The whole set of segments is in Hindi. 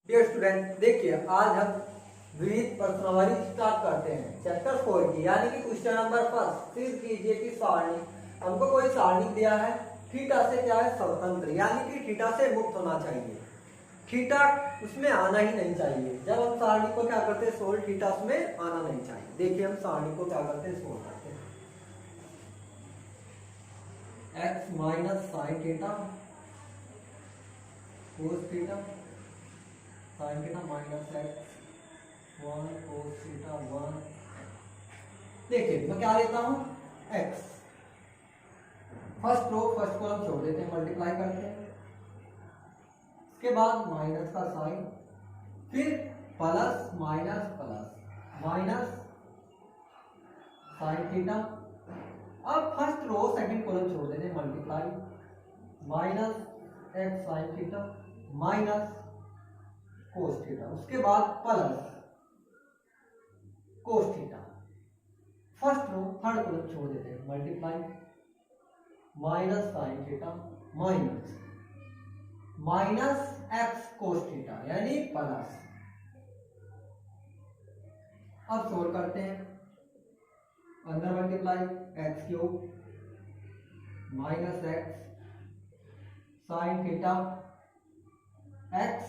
डियर स्टूडेंट, देखिए आज हम विविध प्रश्नावली स्टार्ट करते हैं चैप्टर 4 की, यानी कि क्वेश्चन नंबर फर्स्ट। फिर कीजिए कि सारणी, हमको कोई सारणी दिया है, थीटा से क्या है स्वतंत्र, यानी कि थीटा से मुक्त होना चाहिए। थीटा उसमें आना ही नहीं चाहिए। जब हम सारणी को क्या करते हैं सोल्व, थीटा उसमें आना नहीं चाहिए। देखिए हम सारणी को क्या करते हैं सोल्व करते हैं। X minus sine theta cos theta sine theta minus x 1 cos theta 1। देखिए मैं क्या लेता हूँ x, first row first column छोड़ देते हैं, मल्टीप्लाई करते हैं, उसके बाद माइनस का साइन, फिर प्लस माइनस साइन थीटा। अब फर्स्ट रो सेकंड कॉलम छोड़ देते हैं, multiply minus x sine theta minus cos theta, उसके बाद plus cos theta. First row third column छोड़ देते हैं, multiply minus sine theta minus x cos theta यानी प्लस। अब सोल्व करते हैं, अंदर multiply x cube minus x sine theta x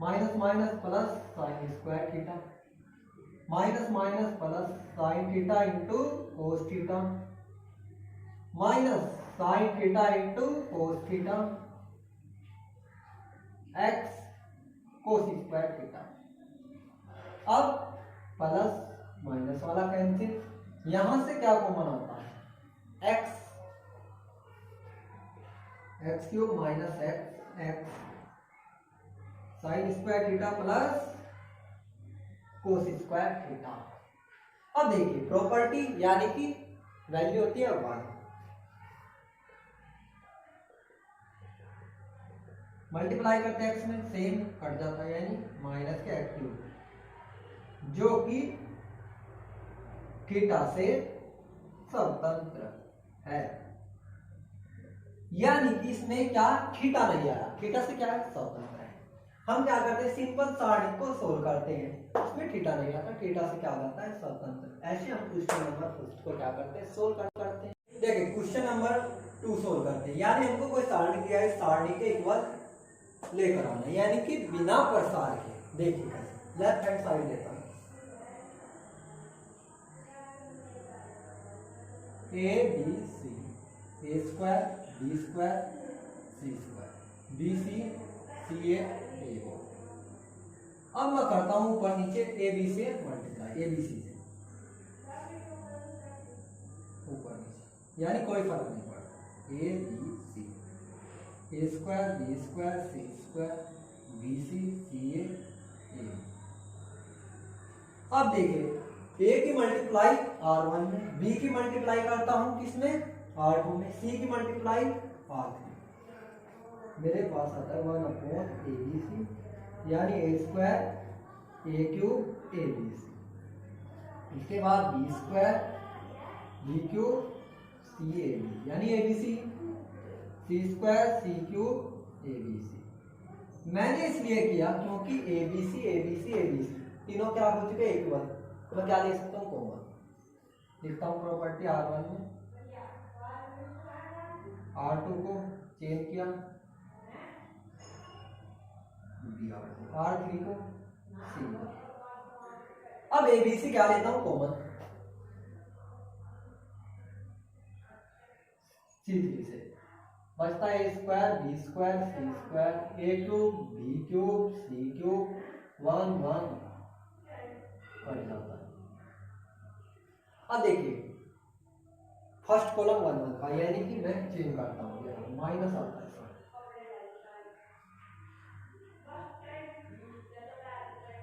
minus minus plus sine square theta minus minus plus sine theta into cos theta minus sine theta into cos theta x cos square theta. अब प्लस माइनस वाला कैंसिल, यहां से क्या कॉमन आता है x cube minus x sign square theta plus cos square theta. अब देखिए प्रॉपर्टी यानी कि वैल्यू होती है 1, मल्टीप्लाई करते हैं एक्स में, सेम कट जाता है यानी माइनस के एक्स क्यूब जो कि थीटा से स्वतंत्र है, यानी कि इसमें क्या थीटा नहीं आ रहा, थीटा से क्या है स्वतंत्र है। हम क्या करते हैं सिंपल सारणी को सोल्व करते हैं, उसमें थीटा नहीं आता, थीटा से क्या हो जाता है स्वतंत्र। ऐसे हम क्वेश्चन नंबर फर्स्ट को क्या करते हैं सोल्व करते हैं। देखिए क्वेश्चन नंबर 2 सोल्व करते हैं, यानी हमको कोई सारणी दिया है, सारणी के इक्वल लेकर आना, यानी कि बिना प्रसार के। देखिए कैसे, लेफ्ट हैंड साइड लेता हूं, A B C A square B square C square B C C A B. अब मैं करता हूं ऊपर नीचे ए बी से मल्टीप्लाई, ए बी सी से ऊपर नीचे, यानी कोई फर्क नहीं पड़ता, A B C A square B square C square B C C A. अब देखिए ए की मल्टीप्लाई R1 में, बी की मल्टीप्लाई करता हूं किसमें R2 में, सी की मल्टीप्लाई R3, मेरे पास आता है 1/ABC यानी A square A cube A B C, इसके बाद B square B cube C A B यानी A B C square C cube A B C. मैंने इसलिए किया क्योंकि ए बी सी तीनों क्या हो चुके इक्वल, तो मैं क्या लिख सकता हूँ कॉमन, लिखता हूँ प्रॉपर्टी R1 में, R2 को चेंज किया, R3 को C। अब ABC क्या लेता हूं कॉमन, C3 से बचता है ए square B square C square A cube B cube C cube 1 1 cut जाता है। अब देखिए फर्स्ट कॉलम 1 1 का, यानी कि मैं चेंज करता हूँ, माइनस आता है,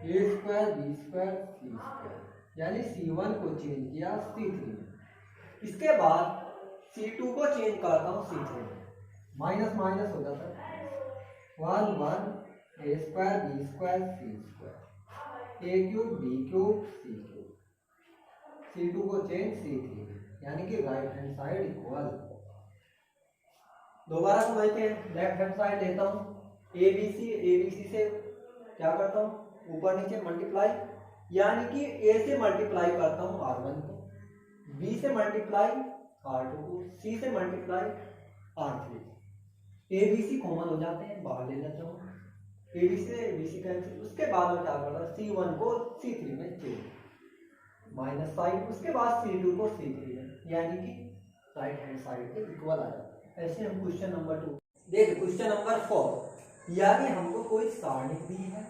ए square B square C square यानी C1 को चेंज किया C3 में, इसके बाद C2 को चेंज करता हूँ C3 में, माइनस माइनस हो जाता है 1 1 ए square B square C square A cube B cube C cube, C2 को चेंज C3 में, यानी कि राइट हैंड साइड इक्वल। दोबारा समझते हैं, लेफ्ट हैंड साइड लेता हूँ, ए बी सी से क्या करता हूँ ऊपर नीचे मल्टीप्लाई, यानी कि ए से मल्टीप्लाई करता हूँ R1 को, बी से मल्टीप्लाई R2 को, सी से multiply R3। A B C common हो जाते हैं, बाहर ले लेता हूँ, ए बी से बी सी कैंसिल। उसके बाद में क्या करता हूँ C1 को C3 में चेंज माइनस साइन, उसके बाद C2 को C3 में, यानी कि राइट हैंड साइड के इक्वल आ जाता है। ऐसे हम क्वेश्चन नंबर 2 देखिए। क्वेश्चन नंबर 4, यानी हमको कोई सारणी दी है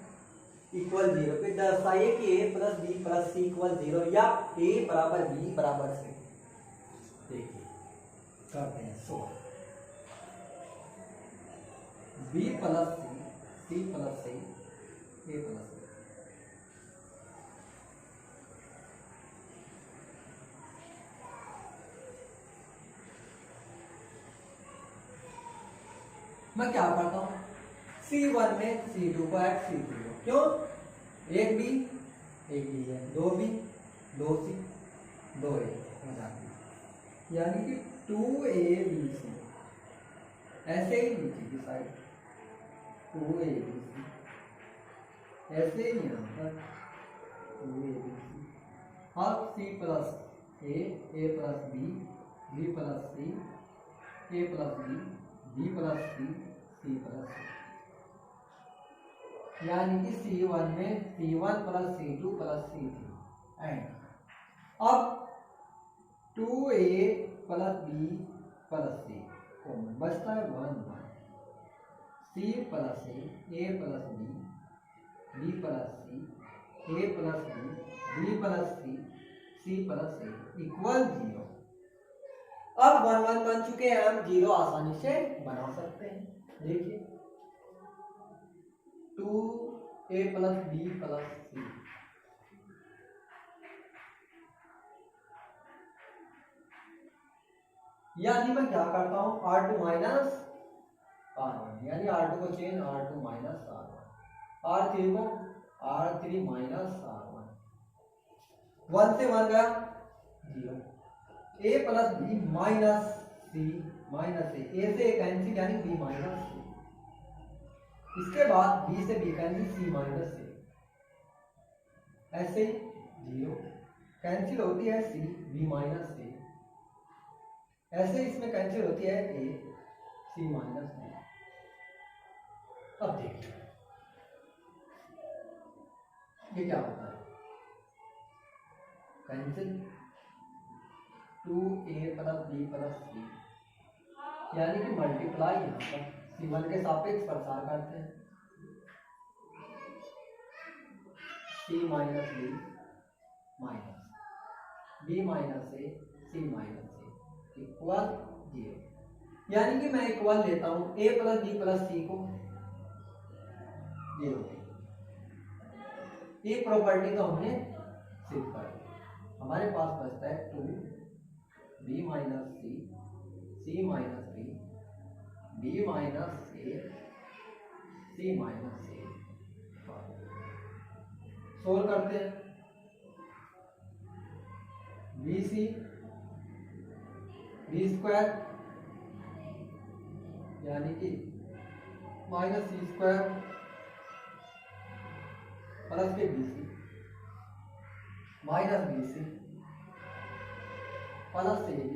इक्वल 0 पे दर्शाइए कि a plus B plus c equal 0 या a बराबर b बराबर c। देखिए करते हैं solve. b plus C plus c a plus b। मैं क्या करता हूँ C1 में C2 को ऐड C3 को, क्यों एक बी है, दो बी दो सी दो ए हो जाती है, यानी कि 2ABC। ऐसे ही नीचे की साइड 2ABC, ऐसे ही यहाँ पर 2ABC। अब C plus A plus B plus C, A plus B plus C plus C, यानी कि C1 में C1 plus C2 plus C3 and अब 2A plus B plus C common बचता है 1 C plus A plus B plus C, A plus B plus C plus A equal 0। अब 1 1 बन चुके हैं, हम 0 आसानी से बना सकते हैं। देखिए 2A plus B plus C, यानी मैं क्या करता हूँ R2 माइनस R1, यानी R2 को change R2 minus R1, R3 को R3 माइनस R1, 1 से 1 गया 0, A plus B minus C minus A से A कैंसिल यानी B माइनस C, इसके बाद B से B cancel C minus A, ऐसे 0 कैंसिल होती है C B माइनस A, ऐसे इसमें कैंसिल होती है A C माइनस B। अब देखते हैं ये क्या होता है, cancel 2A plus B plus C, यानी कि मल्टीप्लाई यहाँ पर C1 के सापेक्ष प्रसार करते हैं, C minus B minus A C minus A equal 0, यानी कि मैं इक्वल लेता हूँ A plus B plus C को 0। ये प्रॉपर्टी तो हमने सिद्ध कर दी, हमारे पास बचता है 2B minus C minus B minus A C minus A। Solve करते हैं, BC B स्क्वायर यानी कि माइनस C स्क्वायर प्लस के BC minus BC plus AB,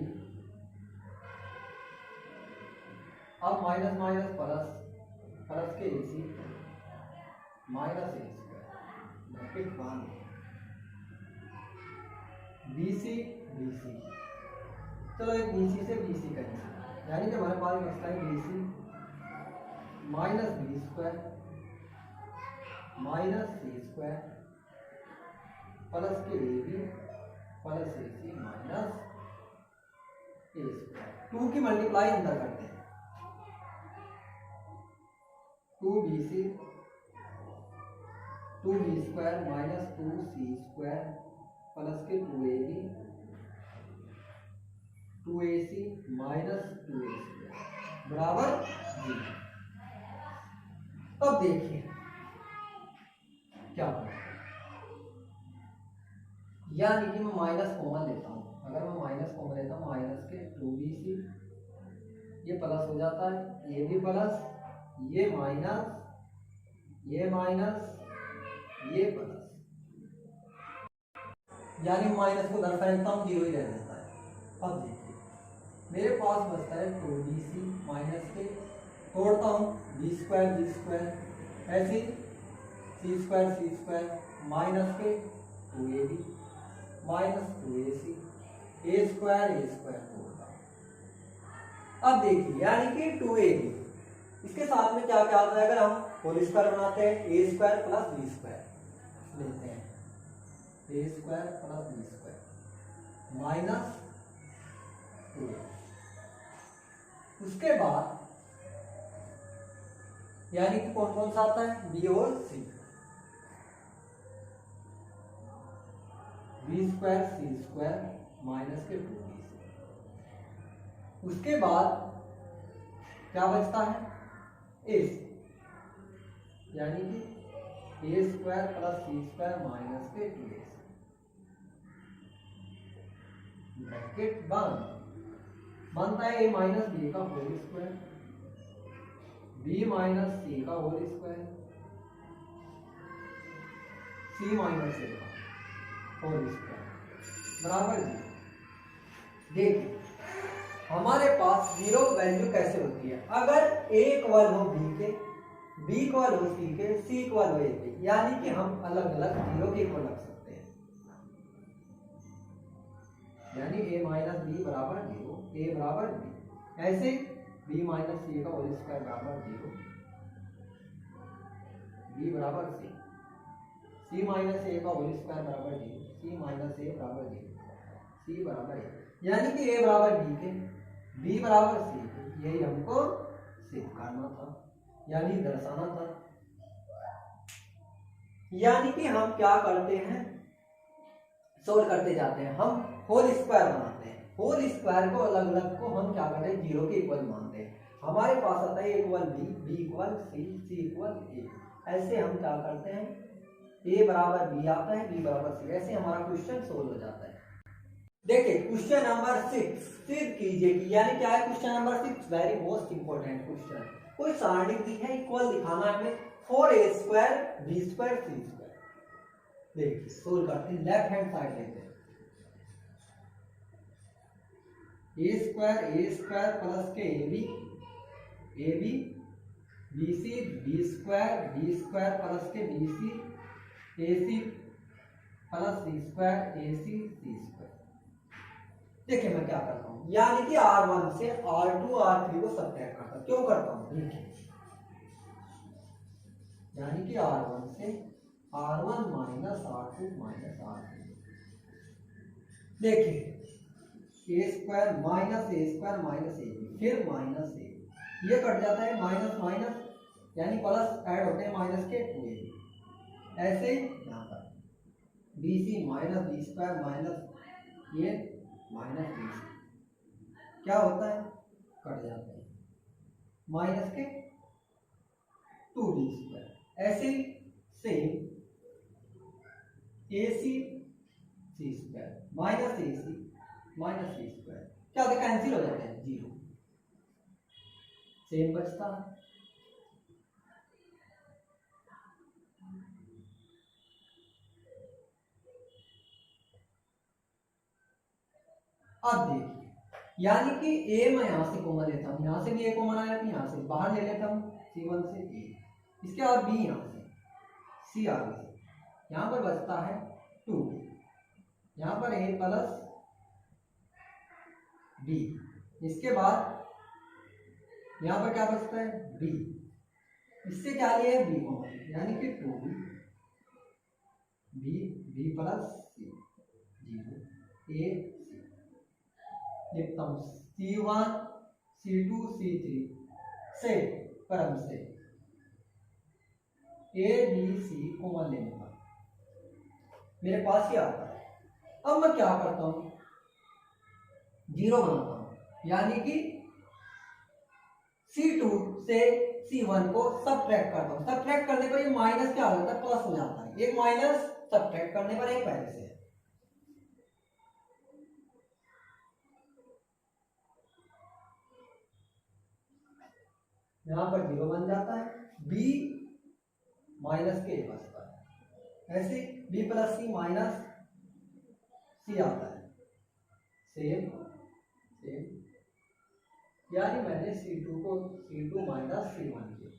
अब माइनस माइनस प्लस प्लस के AC minus A square bracket बंद, BC चलो एक BC से BC कैंसिल, यानी कि हमारे पास बचता है BC minus B square minus C square plus के AB plus AC minus A square. 2 की मल्टीप्लाई अंदर करते हैं, 2BC 2B square minus 2C square plus के 2AB 2AC minus 2A square बराबर 0। अब देखिए क्या होगा, यानी कि मैं माइनस कॉमन लेता हूँ, अगर मैं माइनस कॉमन लेता हूँ माइनस के 2BC ये प्लस हो जाता है, ये भी प्लस ये माइनस ये प्लस, यानी माइनस को उधर फेंकता हूँ, जीरो ही रह जाता है। अब देखिए मेरे पास बचता है 2bc माइनस के, तोड़ता हूँ b स्क्वायर ऐसे c स्क्वायर माइनस के 2ab minus 2ac a square तोड़ता हूँ। अब देखिए यानी कि 2ab, इसके साथ में क्या क्या आता है, अगर हम होल स्क्वायर बनाते हैं a square plus b square लेते हैं, a square plus b square minus 2, उसके बाद यानी कि कौन कौन सा आता है, b और c, b square c square minus के 2bc, उसके बाद क्या बचता है a, यानी कि a square plus c square minus के 2ac, ब्रैकेट बंद, बनता है a माइनस b का whole square, b minus c का whole square, c minus a का होल स्क्वायर बराबर 0। देखिए हमारे पास जीरो वैल्यू कैसे होती है, अगर a इक्वल हो b के, b इक्वल हो c के, c इक्वल हो a के, यानी कि हम अलग अलग जीरो के इक्वल रख सकते हैं, यानी a माइनस b बराबर 0, a बराबर b, ऐसे b माइनस c का होल स्क्वायर बराबर 0, b बराबर c, c माइनस a का होल स्क्वायर बराबर 0, c माइनस a बराबर 0, c बराबर a, यानी कि a बराबर b के, b बराबर c के, यही हमको सिद्ध करना था, यानी दर्शाना था। यानी कि हम क्या करते हैं, सोल्व करते जाते हैं, हम होल स्क्वायर बनाते हैं, होल स्क्वायर को अलग अलग को हम क्या करते हैं, जीरो के इक्वल मानते हैं। हमारे पास आता है a equal b, b equal c, c equal a, ऐसे हम क्या करते हैं, a बराबर b आता है, b बराबर c, ऐसे हमारा क्वेश्चन सोल्व हो जाता है। देखिए क्वेश्चन नंबर 6 सिद्ध कीजिए कि, यानी क्या है question number 6, very most important question. कोई सारणी दी है, इक्वल दिखाना है हमें, 4a square b square c square. देखिए सोल्व करते हैं, लेफ्ट हैंड साइड लेते हैं, a स्क्वायर प्लस के ab bc b square plus के bc ac plus c square ac c square. देखिए मैं क्या करता हूं, यानी कि R1 से R2 R3 को सब्ट्रैक्ट करता हूं, क्यों करता हूं, देखिए यानी कि R1 से R1 minus R2 minus R3, देखिए a स्क्वायर माइनस a फिर माइनस a, ये कट जाता है, माइनस माइनस यानी प्लस ऐड होते हैं, माइनस के 2a, ऐसे यहाँ पर bc minus b square minus ये माइनस bc, क्या होता है, कट जाते हैं, माइनस के 2b स्क्वायर, ऐसे same ac c square minus ac minus c square, क्या होता है, कैंसिल हो जाते हैं, जीरो, सेम बचता है। अब देखिए यानी कि a मैं यहां से कॉमन लेता हूं, यहां से भी a कॉमन आया, तो यहां से बाहर ले लेता हूं, c1 से a, इसके बाद b यहां से, c आगे से, यहां पर बचता है 2, यहां पर a प्लस b, इसके बाद यहां पर क्या बचता है b, इससे क्या लिया है b कॉमन, यानी कि 2b b plus c 0 a लिखता हूं, C1 C2 C3 से क्रम से A B C कॉमन लेने का मेरे पास ये आता है। अब मैं क्या करता हूं, जीरो बनाता हूं, यानी कि C2 से C1 को सब्ट्रैक्ट करता हूं, सब्ट्रैक्ट करने पर ये माइनस क्या हो जाता है, प्लस हो जाता है, एक माइनस सब्ट्रैक्ट करने पर एक पहले से है, यहां पर जीरो बन जाता है, b माइनस के बचता है, ऐसे बी प्लस सी माइनस सी आता है, सेम सेम, यानी मैंने C2 को C2 माइनस C1 किया।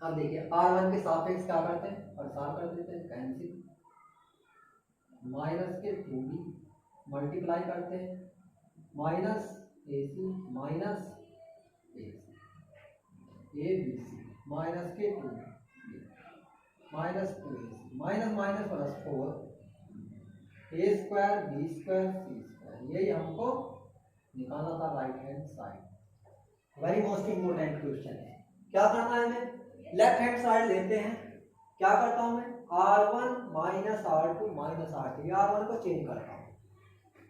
अब देखिए R1 के सापेक्ष क्या करते हैं, प्रसार कर देते हैं, कैंसिल, माइनस के 2b मल्टीप्लाई करते हैं, minus AC minus ABC minus के 2b minus 2AC minus minus plus 4 A square B square C square, यही हमको निकालना था right hand side. Very most important question है। क्या करना है हमें, लेफ्ट हैंड साइड लेते हैं, क्या करता हूं मैं, R1 minus R2 minus R3, R1 को चेंज करता हूं,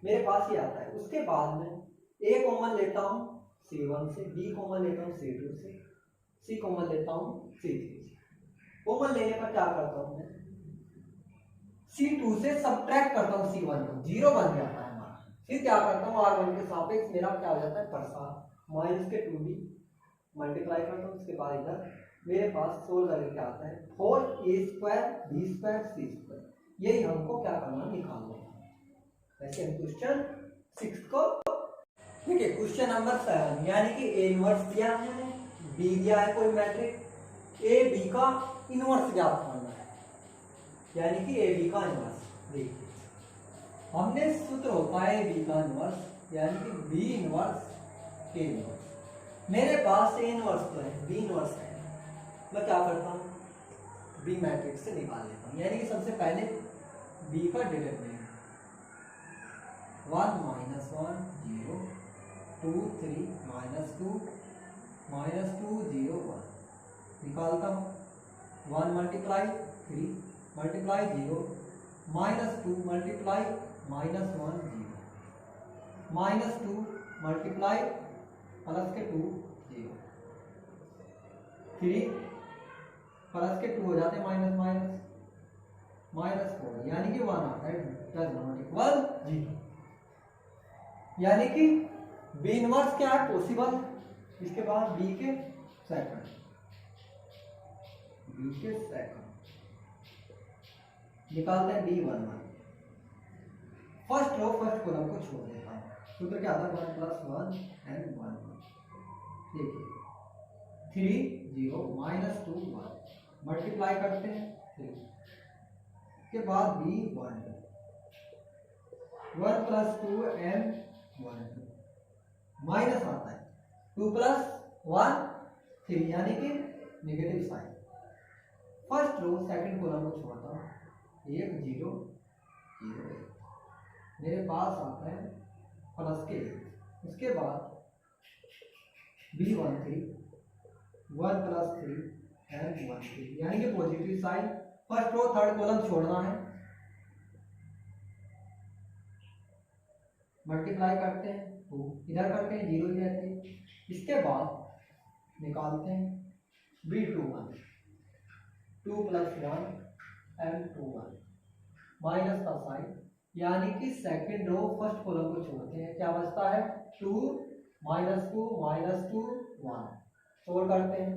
मेरे पास ये आता है। उसके बाद में A कॉमन लेता हूं C1 से, B कॉमन लेता हूं C2 से, C कॉमन लेता हूं C3 से। कॉमन लेने पर क्या करता हूं मैं, C2 से सब्ट्रैक्ट करता हूं C1 को, 0 बन जाता है हमारा। फिर क्या करता हूं, R1 के सापेक्ष मेरा क्या हो जाता है, प्रसार, माइनस के 2b मल्टीप्लाई करता हूं, उसके बाद इधर मेरे पास सोल्व करके क्या आता है, 4A square B square C square, यही हमको क्या करना, निकालना है। वैसे हम क्वेश्चन 6 को देखिए, क्वेश्चन नंबर 7, यानी कि A इनवर्स दिया है, B दिया है कोई मैट्रिक्स, A B का इनवर्स ज्ञात करना है, यानी कि A B का इनवर्स। देखिए हमने सूत्र होता है A B का इनवर्स, यानी कि B इनवर्स A इनवर्स। मेरे पास A इनवर्स तो है, B इनवर्स है, मैं क्या करता हूँ, B मैट्रिक्स से निकाल लेता हूँ, यानी कि सबसे पहले B का डिटरमिनेंट 1 माइनस 1 0 2 3 माइनस 2 0 1 निकालता हूँ, 1 multiply 3 multiply 0 minus 2 multiply minus 1 0 minus 2 multiply plus के 2 0 3 प्लस के 2 हो जाते हैं माइनस माइनस माइनस 4, यानी कि 1 आता है, डज नॉट इक्वल 0, यानी कि B इनवर्स क्या है, पॉसिबल। इसके बाद B के सेकंड निकालते हैं B1 1, first row first column को छोड़ देता हूँ, सूत्र क्या आता है 1 प्लस 1 एंड 1 देखिए 3 0 माइनस 2 1 मल्टीप्लाई करते हैं 3 के बाद B1 1 प्लस 2 एंड 1 2 माइनस आता है 2 प्लस 1 3, यानी कि negative sign. First row second column को छोड़ता हूँ, 1 0 0 1, मेरे पास आता है प्लस के 1। उसके बाद B1 3 1 प्लस 3 एंड 1 3, यानी कि positive sign. First row third column छोड़ना है, मल्टीप्लाई करते हैं 2, इधर करते हैं 0 ही रहते हैं। इसके बाद निकालते हैं B2 1 2 प्लस 1 एंड 2 1 माइनस का साइन, यानी कि सेकंड रो फर्स्ट कॉलम को छोड़ते हैं, क्या बचता है 2 माइनस 2 1 सोल्व करते हैं।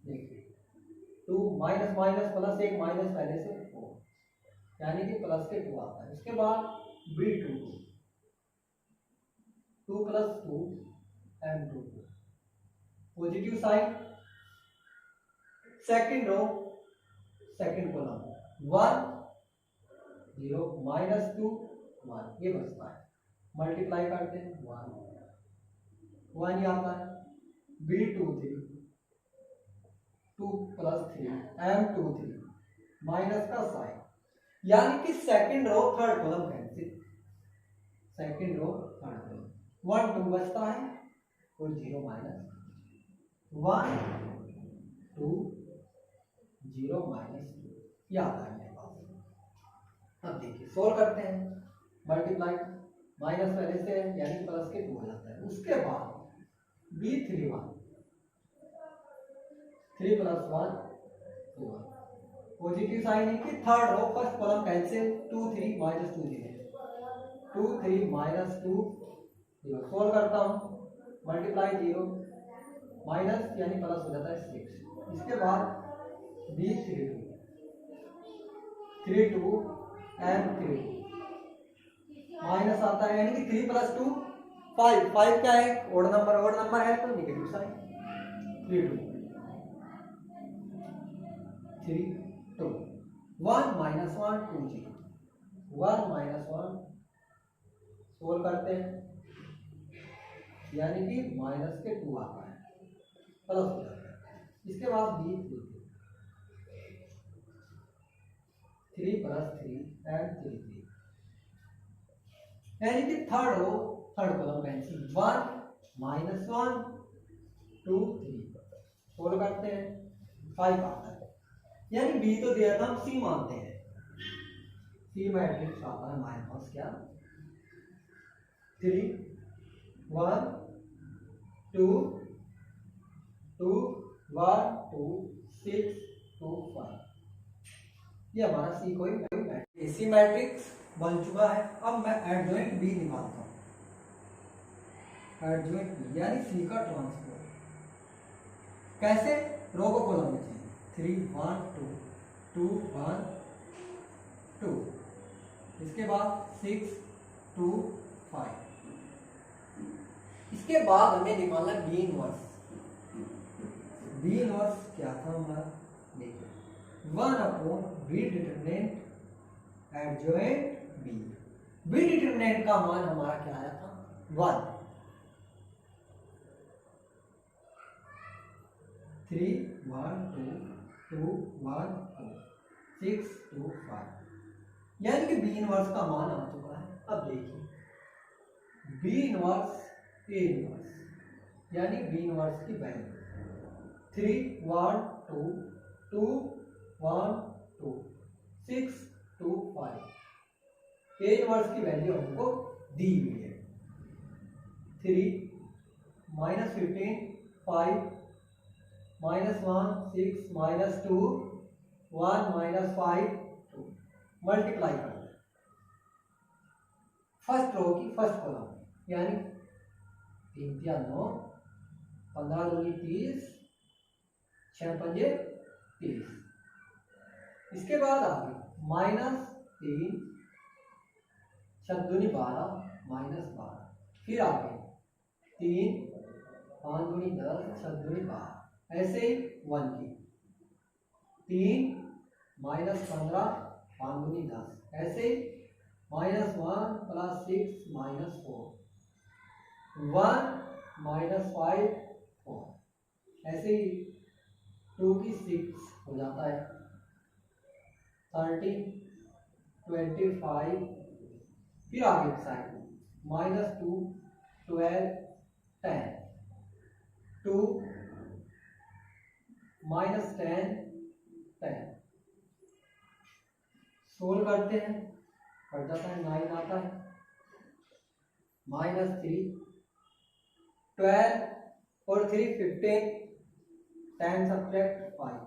देखिए 2 माइनस माइनस प्लस 1 माइनस पहले से 4, यानी कि प्लस के 2 आता है। इसके बाद B2 2 plus 2 and 2 positive sign. Second row second column 1 0 minus 2 1, ये बचता है, मल्टीप्लाई करते हैं 1 ही आता है। B2 3 2 प्लस 3 M2 3 माइनस का साइन, यानी कि second row third column cancel, second row third column 1 2 बचता है और 0 माइनस 1 2 0 माइनस 2, ये आता है मेरे पास। अब देखिए सोल्व करते हैं, मल्टीप्लाई माइनस पहले से यानी प्लस के 2 हो जाता है। उसके बाद B3 1 3 प्लस 1 2 पॉजिटिव साइन है कि third row first column cancel, 2 3 minus 2 0 2 3 minus 2 0 solve करता हूँ, मल्टीप्लाई 0 माइनस यानी प्लस हो जाता है 6। इसके बाद B 3 2 M 3 माइनस आता है यानी कि 3 + 2 5। 5 क्या है? ओड नंबर है तो निगेटिव साइन। 3 2 3 2 1 - 1 2 0 1 - 1 सोल्व करते हैं यानी कि माइनस के 2 आता है प्लस हो जाता है। इसके बाद B 3 + 3 and 3 3 यानी कि थर्ड कॉलम कैंसिल 1 - 1 2 3 सोल्व करते हैं 5 आता है यानी B तो दिया था, हम C मानते हैं। C मैट्रिक्स आता है हमारे पास क्या 3 1 2 2 1 2 6 2 5। ये हमारा C कोई AC मैट्रिक्स बन चुका है। अब मैं एडजॉइंट B निकालता हूँ। एडजॉइंट B यानी C का ट्रांसपोज कैसे? रो को कॉलम में चाहिए 3 1 2 2 1 2 इसके बाद 6 2 5। इसके बाद हमें निकालना B इनवर्स। B इनवर्स क्या था हमारा? देखिए 1/B determinant adjoint B determinant का मान हमारा क्या आया था 1 3 1 2 2 1 2 6 2 5 यानी कि B इनवर्स का मान आ चुका है। अब देखिए B इनवर्स A इनवर्स यानी B इनवर्स की वैल्यू 3 1 2 2 1 2 6 2 5। A इनवर्स की वैल्यू हमको दी हुई है 3 -15 5 -1 6 -2 1 -5 2 मल्टीप्लाई कर दें फर्स्ट रो की फर्स्ट कॉलम यानी 3 × 9 15 × 2 30 6 × 5 30। इसके बाद आगे -3 7 दूनी 12 -12। फिर आगे 3 5 दूनी 10 7 दूनी 12 ऐसे ही 1 की 3 -15 5 दूनी 10 ऐसे ही -1 + 6 -4 1 -5 4 ऐसे ही 2 की 6 हो जाता है 30 25। फिर आगे साइड -2 12 10 2 -10 10 सोल्व करते हैं कट जाता है 9 आता है -3 12 और 3 15 10 सब्ट्रैक्ट 5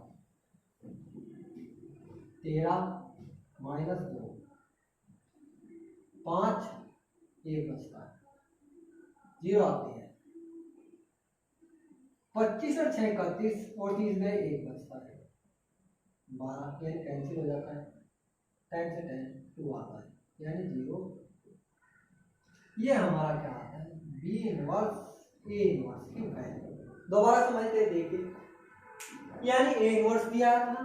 13 -2 5 1 बचता है 0 आती है 25 और 6 31 और 30 में 1 बचता है 12 यानी कैंसिल हो जाता है 10 से 10 2 आता है यानी 0। ये हमारा क्या आता है B इनवर्स A इनवर्स की वैल्यू। दोबारा समझते देखिए यानी A इनवर्स दिया था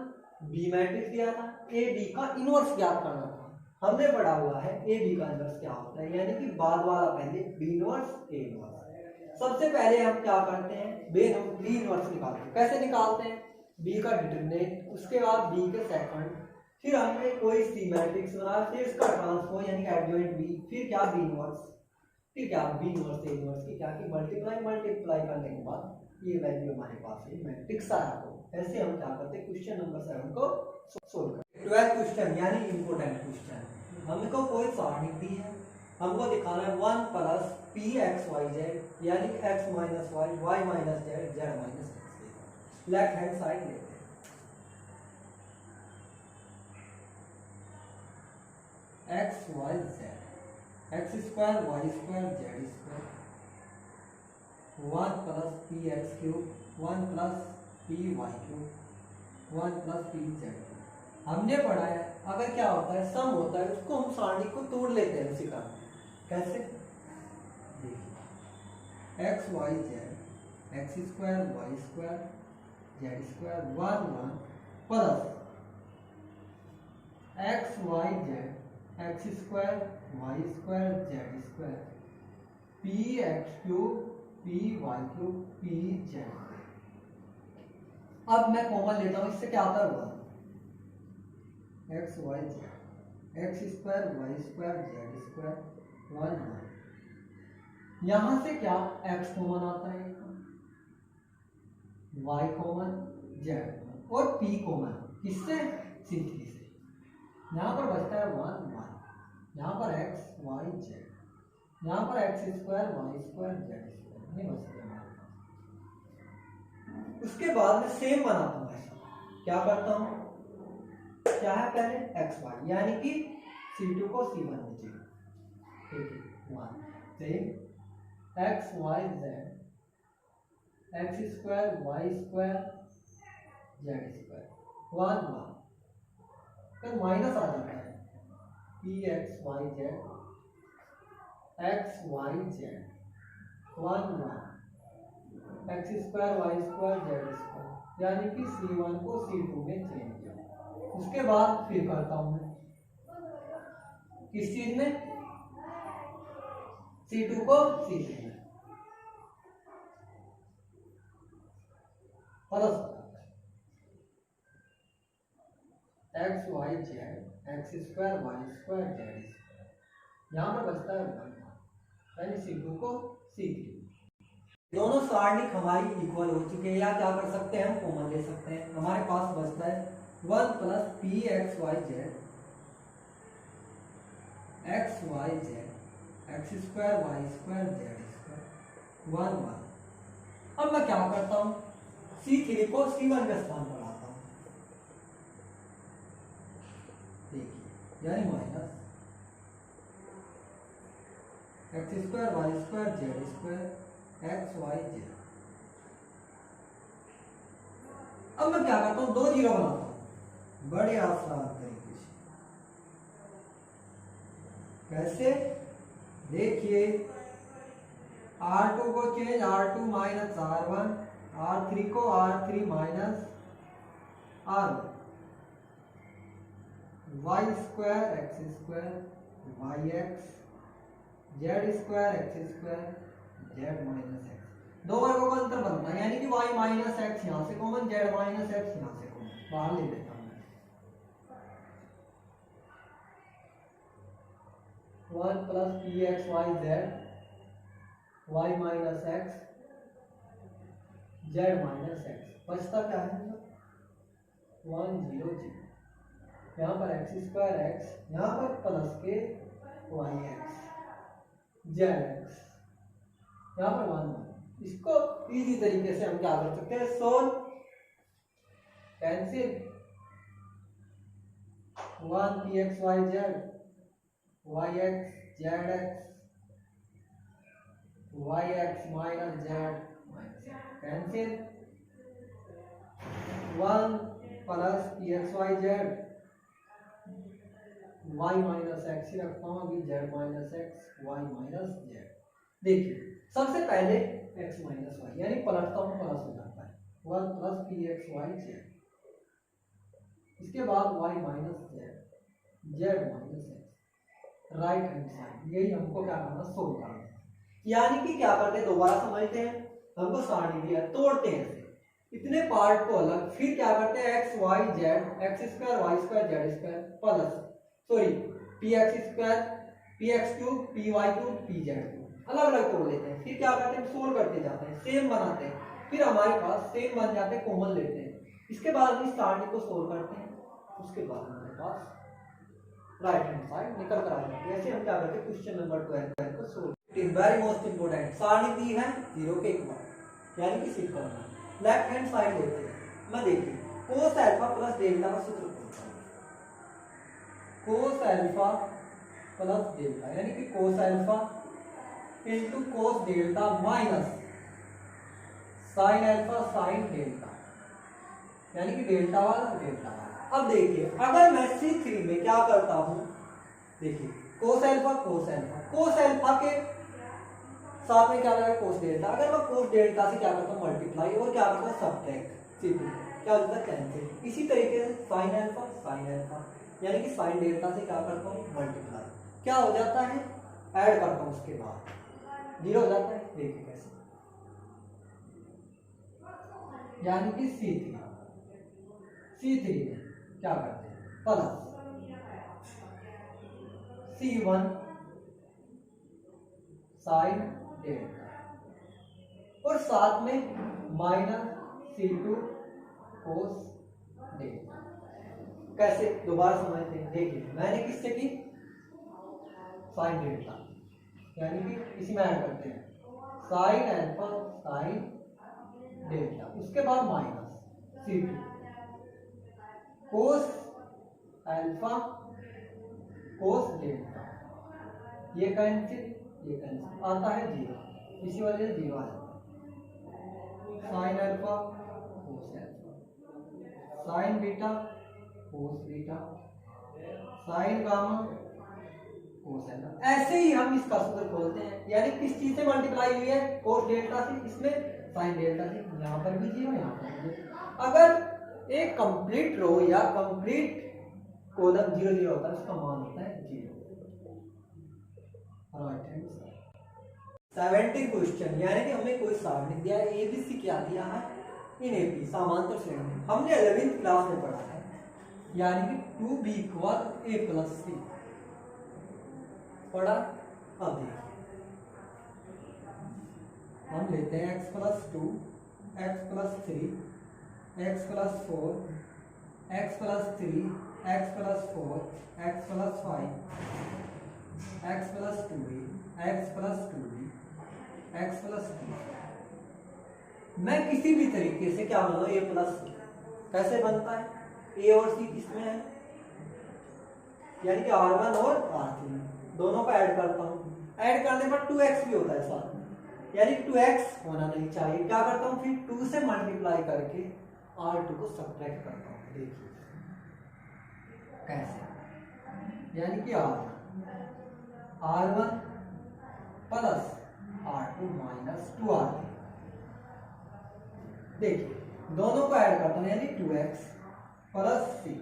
B मैट्रिक्स दिया था A B का इनवर्स ज्ञात करना था। हमने पढ़ा हुआ है A B का इनवर्स क्या होता है यानी कि बाद वाला पहले B इनवर्स A इनवर्स। सबसे पहले हम क्या करते हैं B इनवर्स निकालते हैं। कैसे निकालते हैं? B का डिटरमिनेंट उसके बाद B के सेकंड फिर हमने कोई C मैट्रिक्स बनाया फिर इसका ट्रांसपोज यानी एडजॉइंट B फिर क्या B इनवर्स फिर क्या B इनवर्स A इनवर्स की क्या की मल्टीप्लाई करने के बाद ये वैल्यू हमारे पास है मैट्रिक्स आया। तो ऐसे हम क्या करते हैं क्वेश्चन नंबर 7 को सोल्व करते हैं। 12th क्वेश्चन यानी इंपोर्टेंट क्वेश्चन। हमको कोई सारणी दी है हमको दिखाना है 1 + Pxyz यानी x - y y - z z - x। Left hand side लेते हैं x y z x² y² z² 1 + px³ 1 plus p y cube 1 plus p z cube. हमने पढ़ा है अगर क्या होता है सम होता है उसको हम सारणी को तोड़ लेते हैं उसी का। कैसे? देखिए x Y z x square y square z square 1 1 plus x Y z x square y square z square p x cube p y cube p z. अब मैं कॉमन लेता हूं, इससे क्या आता है 1 x Y z x square y square z square 1 1। यहां से क्या एक्स कॉमन आता है, वाई कॉमन जेड और पी कॉमन किससे? C3 से। यहाँ पर बचता है 1 1, यहाँ पर एक्स वाई जेड, यहाँ पर x square y square z square नहीं बचते हमारे पास। उसके बाद मैं सेम बनाता हूँ, ऐसा क्या करता हूँ, क्या है पहले एक्स वाई यानी कि C2 को C1 लीजिएगा, ठीक है 1 same x Y z x square y square z square 1 1 फिर माइनस आ जाता है p x Y z x Y z 1 1 x square y square z square यानी कि C1 को C2 में चेंज किया। उसके बाद फिर करता हूं मैं किस चीज में, C2 को C3 में plus x Y z x square y square z square यहाँ पर बचता है 1 यानी C2 को C3। दोनों सारणी हमारी इक्वल हो चुके हैं, या क्या कर सकते हैं हम कॉमन ले सकते हैं। हमारे पास बचता है 1 plus P x Y z x Y z x square y square z square 1 1। अब मैं क्या करता हूँ, C3 को C1 के स्थान पर लाता हूँ, देखिए यानी minus x square y square z square x Y z. अब मैं क्या करता हूँ, 2 जीरो बनाता हूँ बड़े आसान तरीके से। कैसे? देखिए R2 को change R2 minus R1 R3 को R3 minus R1 y square x square y x z square x square z minus x. दो वर्गों का अंतर बनता है यानी कि वाई माइनस एक्स यहाँ से कॉमन जेड माइनस एक्स यहाँ से कॉमन बाहर ले लेता हूँ मैं। 1 plus P x Y Z Y minus x z minus x बचता क्या है 1 0 0। यहाँ पर एक्स स्क्वायर एक्स यहाँ पर प्लस के वाई एक्स जेड एक्स यहाँ पर 1 1। इसको इजी तरीके से हम क्या कर सकते हैं, solve cancel 1 P x Y Z Y x Z x Y X minus Z cancel 1 plus P x Y Z Y minus X ही रखता हूँ अभी Z minus X Y minus Z. देखिए सबसे पहले एक्स माइनस वाई यानी पलटता हूँ प्लस हो जाता है 1 plus P x Y z, इसके बाद y minus z z minus x right hand side. यही हमको क्या करना, सोल्व करना। यानी कि क्या करते हैं, दोबारा समझते हैं, हमको सारणी दिया तोड़ते हैं इतने पार्ट को अलग, फिर क्या करते हैं x Y z x square y square z square plus sorry p x square p x cube p y cube p z cube अलग अलग तोड़ लेते हैं। फिर क्या करते हैं, सोल्व करते जाते हैं, सेम बनाते हैं, फिर हमारे पास सेम बन जाते हैं, कॉमन लेते हैं। इसके बाद इस सारणी को सोल्व करते हैं, उसके बाद हमारे पास राइट हैंड साइड निकल कर आ जाती है। ऐसे हम क्या करते हैं, क्वेश्चन नंबर 12 को solve. It is very most important. सारणी दी है 0 के इक्वल यानी कि सिंपल करना। लेफ्ट हैंड साइड लेते हैं, मैं देखिए कोस अल्फा प्लस डेल्टा का सूत्र बोलता हूं, कोस अल्फा प्लस डेल्टा यानी कि कोस अल्फा इनटू कोस delta minus sine alpha sine delta, यानी कि डेल्टा वाला डेल्टा वाला। अब देखिए अगर मैं C3 में क्या करता हूं, देखिए कोस अल्फा के साथ में क्या लगा कोस डेल्टा, अगर मैं कोस डेल्टा से क्या करता हूँ मल्टीप्लाई और क्या करता हूँ सब्ट्रैक्ट, C2 क्या होता है कैंसिल। इसी तरीके से साइन अल्फा यानी कि साइन डेल्टा से क्या करता हूँ मल्टीप्लाई, क्या हो जाता है ऐड करता हूँ उसके बाद 0 हो जाता है। देखिए कैसे, यानी कि C3 में क्या करते हैं प्लस C1 साइन डेल्टा और साथ में माइनस C2 कोस डेल्टा। कैसे दोबारा समझते हैं, देखिए मैंने किससे की साइन डेल्टा, यानी कि इसी में ऐड करते हैं साइन अल्फा साइन डेल्टा, उसके बाद minus C2 cos alpha cos delta, ये कैंसिल आता है 0, इसी वजह से 0 आ जाता है। Sine alpha cos alpha sign beta cos beta sine gamma cos alpha. ऐसे ही हम इसका सूत्र खोलते हैं, यानी किस चीज से मल्टीप्लाई हुई है कोस डेल्टा से, इसमें साइन डेल्टा से, यहाँ पर भी 0 यहाँ पर भी 0। अगर एक कंप्लीट रो या कंप्लीट कॉलम 0 0 होता है उसका मान होता है 0। राइट हैंड साइड 70 क्वेश्चन, यानी कि हमें कोई सारणी दिया है, एबीसी क्या दिया है इन एपी समांतर श्रेणी, हमने 11th क्लास में पढ़ा है, यानी कि 2b = a + c पढ़ा। अब देखिए हम लेते हैं x + 2 x + 3 x + 4 x + 3 x + 4 x + 5 x + 2b x + 2b x + 2। मैं किसी भी तरीके से क्या बनाऊं a + c, कैसे बनता है a और c किसमें है, यानी कि r1 और r3 दोनों को ऐड करता हूं, ऐड करने पर 2x भी होता है साथ में, यानी कि 2x होना नहीं चाहिए। क्या करता हूं फिर 2 से मल्टीप्लाई करके r2 को सब्ट्रैक्ट करता हूं। देखिए कैसे, यानी कि r1 plus r2 minus 2r3। देखिए दोनों को ऐड करता हूं, यानी 2x + 6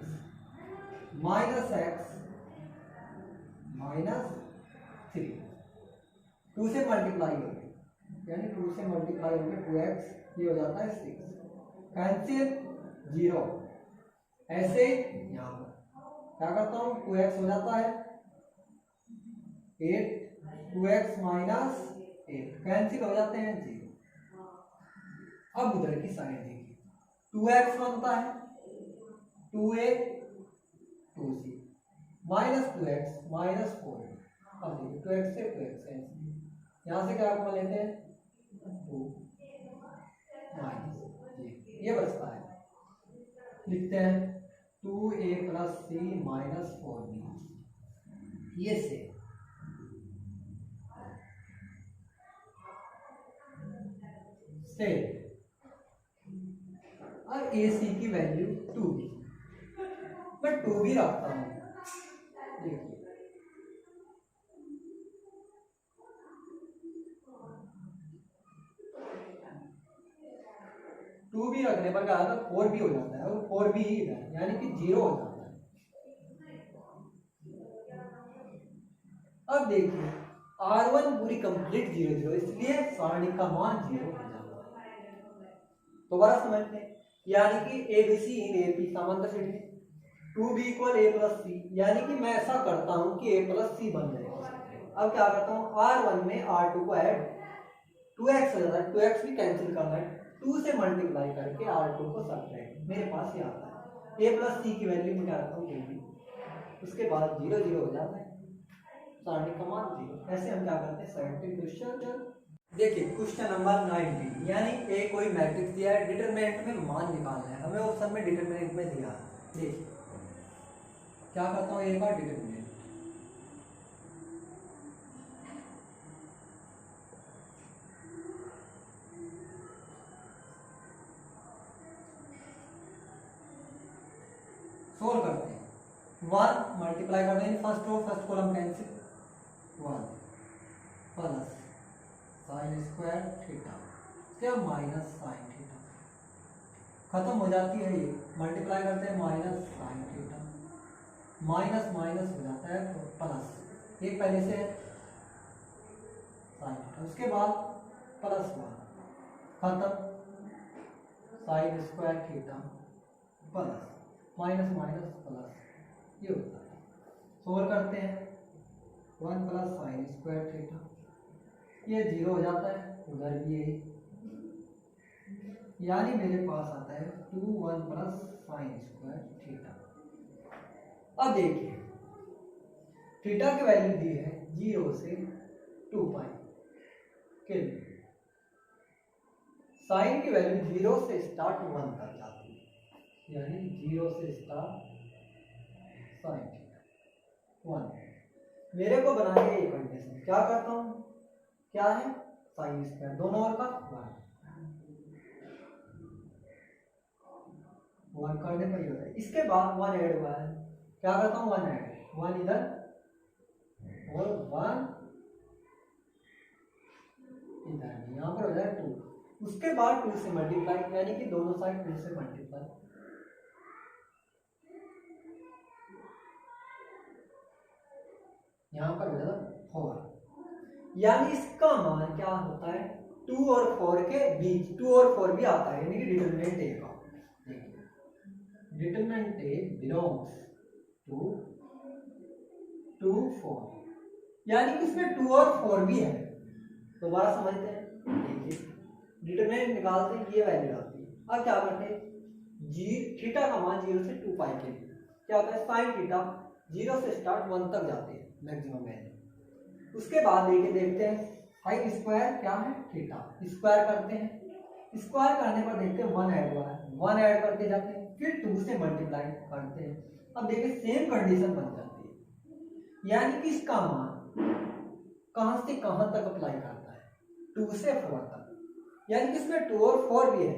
माइनस x माइनस 3, 2 से मल्टीप्लाई हो गया, यानी 2 से मल्टीप्लाई हो गया 2x, ये हो जाता है 6, कैंसिल 0। ऐसे यहाँ पर क्या करता हूँ 2x हो जाता है 8, 2x माइनस 8 कैंसिल हो जाते हैं 0। अब उधर की साइड देखिए 2x बनता है 2a 2c minus 2x minus 4। अब देखिए 2x से 2x कैंसिल, यहाँ से क्या कॉमन लेते हैं 2 माइनस ये बचता है, लिखते हैं 2a + c माइनस 4b, ये से और AC की वैल्यू 2b, मैं 2b रखता हूं। देखिए 2b रखने पर क्या होता है 4b हो जाता है, और 4b ही है, यानी कि 0 हो जाता है। अब देखिए R1 पूरी कंप्लीट 0 0, इसलिए सारणी का मान 0 हो जाता है। दोबारा समझते हैं, यानी कि ABC इन AP समांतर श्रेणी 2b = a + c, यानी कि मैं ऐसा करता हूं कि a + c बन जाएगा। अब क्या करता हूं R1 में R2 को ऐड 2x हो जाता है, 2x भी कैंसिल करना है, 2 से मल्टीप्लाई करके R2 को सब्ट्रैक्ट, मेरे पास ये आता है a + c की वैल्यू में क्या करता हूँ 2b, उसके बाद 0 0 हो जाता है, सारणी का मान 0। ऐसे हम क्या करते हैं 70 क्वेश्चन। देखिए क्वेश्चन नंबर 19, यानी ए कोई मैट्रिक्स दिया है, डिटरमिनेंट में मान निकालना है, हमें ऑप्शन में डिटरमिनेंट में दिया है। देखिए क्या करता हूँ ए का डिटरमिनेंट, सोल्व करते हैं। 1 मल्टीप्लाई करते हैं first row, first column cancel, 1 plus sine square theta, क्या माइनस साइन थीटा, खत्म हो जाती है ये, मल्टीप्लाई करते हैं minus sine theta, minus minus हो जाता है तो प्लस, ये पहले से साइन थीटा, उसके बाद प्लस 1, खत्म, sign square theta plus minus minus plus, ये होता है। सोल्व करते हैं 1 प्लस साइन स्क्वायर थीटा, ये 0 हो जाता है, उधर भी यही, यानी मेरे पास आता है 2 1 प्लस साइन स्क्वायर थीटा। अब देखिए थीटा की वैल्यू दी है 0 से 2 पाई के लिए, साइन की वैल्यू 0 से स्टार्ट 1 तक जाती है, यानी 0 से स्टार्ट साइन थीटा 1। मेरे को बनानी है ये कंडीशन, क्या करता हूँ, क्या है साइन स्क्वायर, दोनों ओर का 1 करने पर ही होता है। इसके बाद 1 ऐड हुआ है, क्या करता हूँ 1 ऐड, 1 इधर और 1 इधर, यहाँ पर हो जाए 2, उसके बाद 2 से मल्टीप्लाई, यानी कि दोनों साइड 2 से मल्टीप्लाई, यहाँ पर हो जाता 4, यानी इसका मान क्या होता है 2 और 4 के बीच, 2 और 4 भी आता है, यानी कि डिटरमिनेंट ए का, डिटरमिनेंट ए बिलोंग्स टू 2 4, यानी कि इसमें 2 और 4 भी है। दोबारा समझते हैं, देखिए डिटरमिनेंट निकालते हैं, ये वैल्यू आती है। अब क्या करते हैं, थीटा का मान 0 से 2 पाई के लिए क्या होता है, साइन थीटा 0 से स्टार्ट 1 तक जाते हैं मैक्सिमम वैल्यू। उसके बाद देखते हैं साइन स्क्वायर क्या है थीटा, स्क्वायर करते हैं, स्क्वायर करने पर देखते हैं 1 ऐड हुआ है, 1 ऐड करते जाते हैं, फिर 2 से मल्टीप्लाई करते हैं। अब देखिए सेम कंडीशन बन जाती है, यानी कि इसका मान कहां से कहां तक अप्लाई करता है, 2 से 4 तक, यानी कि इसमें 2 और 4 भी है,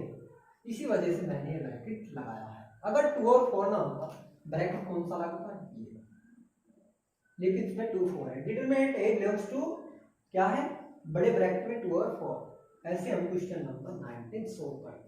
इसी वजह से मैंने ये ब्रैकेट लगाया है। अगर 2 और 4 ना होता, ब्रैकेट कौन सा लगता है ये, लेकिन इसमें 2 4 है। डिटरमिनेंट ए बिलोंग्स टू क्या है, बड़े ब्रैकेट में 2 और 4। ऐसे हम क्वेश्चन नंबर 19 सोल्व करते हैं।